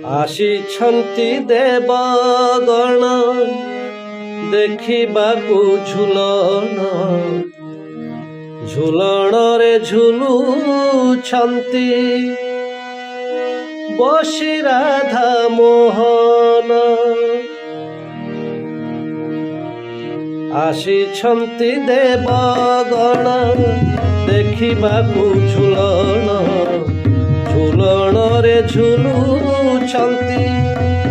ଆସିଛନ୍ତି ଦେବଗଣ ଦେଖିବାକୁ ଝୁଲଣ ଝୁଲଣରେ ଝୁଲୁଛନ୍ତି ବସି ରାଧା ମୋହନ। ଆସିଛନ୍ତି ଦେବଗଣ ଦେଖିବାକୁ ଝୁଲଣ ଝୁଲଣରେ ଝୁଲୁଛନ୍ତି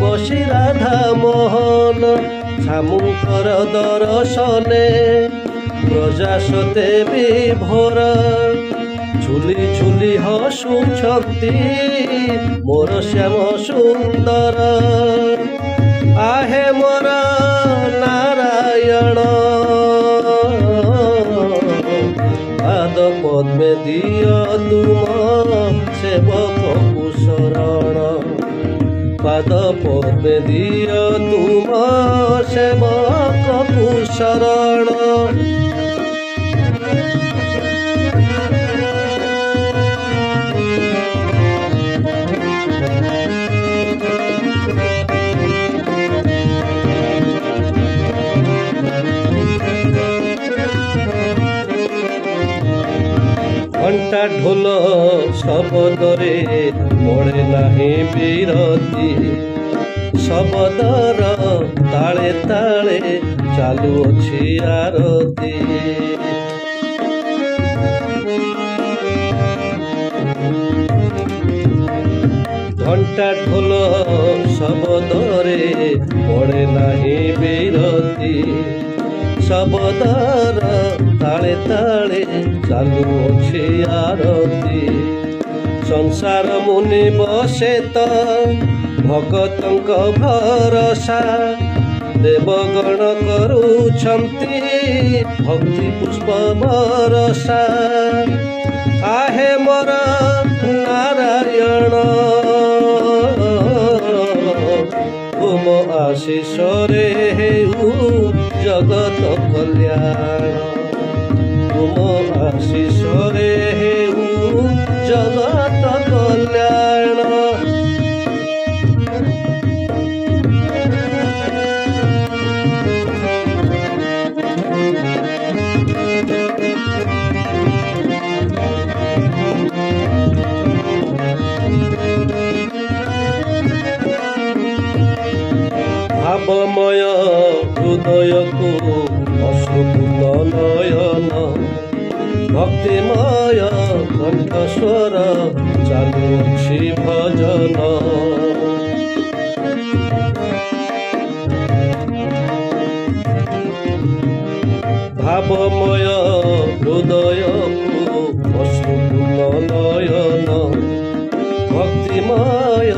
ବସି ରାଧା ମୋହନ। ଛାମୁଙ୍କର ଦର୍ଶନେ ପ୍ରଜା ସତେ ବିଭୋର ଝୁଲି ଝୁଲି ହସୁଛନ୍ତି ମୋର ଶ୍ୟାମ ସୁନ୍ଦର। ଆହେ ମୋର ନାରାୟଣ ପାଦ ପଦ୍ମେ ଦିଅ ତୁମ ସେବକକୁ ଶରଣ। ପାଦ ପଦ୍ମେ ଦିଅ ତୁମ ସେବକକୁ ଶରଣ। ଘଣ୍ଟା ଢୋଲ ଶବଦରେ ପଡ଼େ ନାହିଁ ବିରତି ଶବଦର ତାଳେ ତାଳେ ଚାଲୁଅଛି ଆରତି। ଘଣ୍ଟା ଢୋଲ ଶବଦରେ ପଡ଼େ ନାହିଁ ବିରତି ଶବଦର ତାଳେ ତାଳେ ଚାଲୁଅଛି ଆରତି। ସଂସାର ମୁନି ବସେ ତ ଭଗତଙ୍କ ଭରସା ଦେବଗଣ କରୁଛନ୍ତି ଭକ୍ତି ପୁଷ୍ପ ବରଷା। ଆହେ ମୋର ନାରାୟଣ ତୁମ ଆଶିଷରେ ହେଉ ଜଗତ କଲ୍ୟାଣ। ତୁମ ଆଶିଷରେ ହେଉ ଜଗତ କଲ୍ୟାଣ। ଭାବମୟ ହୃଦୟକୁ ଅଶ୍ରୁପୂର୍ଣ୍ଣ ନୟନ ଭକ୍ତିମୟ କଣ୍ଠସ୍ୱର ଚାଲୁଛି ଭଜନ। ଭାବମୟ ହୃଦୟକୁ ଅଶ୍ରୁପୂର୍ଣ୍ଣ ନୟନ ଭକ୍ତିମୟ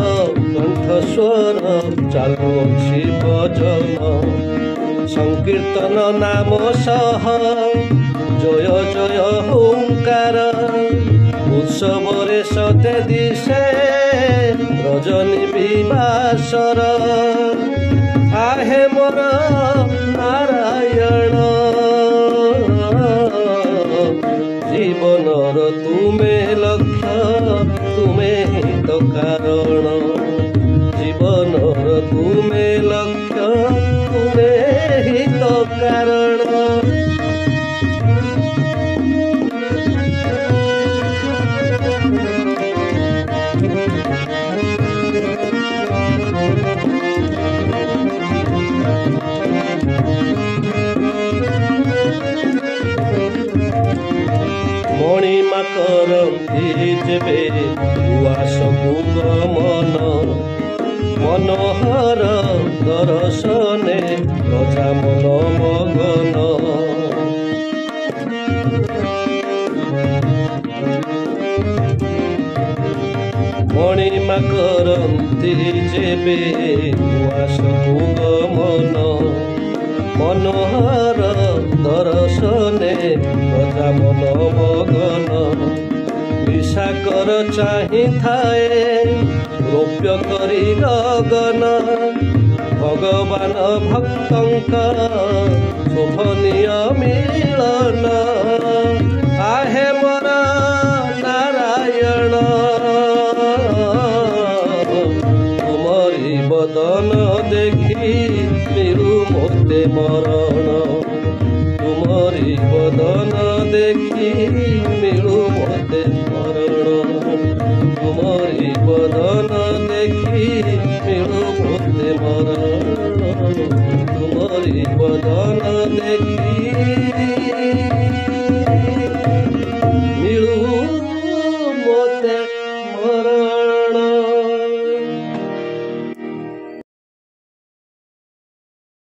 କଣ୍ଠସ୍ୱର ଚାଲୁଛି ଭଜନ। ସଂକୀର୍ତ୍ତନ ନାମ ସହ ଜୟ ଜୟ ହୁଙ୍କାର ଉତ୍ସବରେ ସତେ ଦିଶେ ରଜନୀ ବିବାସର। ଆହେ ମୋର ନାରାୟଣ ଜୀବନର ତୁମେ ଲକ୍ଷ୍ୟ ତୁମେ ହିତ କାରଣ। ଜୀବନର ତୁମେ ଲକ୍ଷ୍ୟ ତୁମେ ହିତ କାରଣ। ମଣିମା କରନ୍ତି ଯେବେ ଉଆସକୁ ଗମନ ମନୋହର ଦର୍ଶନେ ପ୍ରଜା ମନ ମଗନ। ମଣିମା କରନ୍ତି ଯେବେ ଉଆସକୁ ଗମନ ମନୋହର ଦର୍ଶନେ ପ୍ରଜା ମନ ମଗନ। ବିଶାକର ଚାହିଁଥାଏ ରୌପ୍ୟ କରି ଗଗନ ଭଗବାନ ଭକ୍ତଙ୍କ ଶୋଭନୀୟ ମିଳନ। ଆହେ ମୋର ନାରାୟଣ ତୁମ मरण तुमरी बदन देखी मिलू मते स्मरण तुमरी बदन देखी मिलू मते मरण तुमरी बदन देखी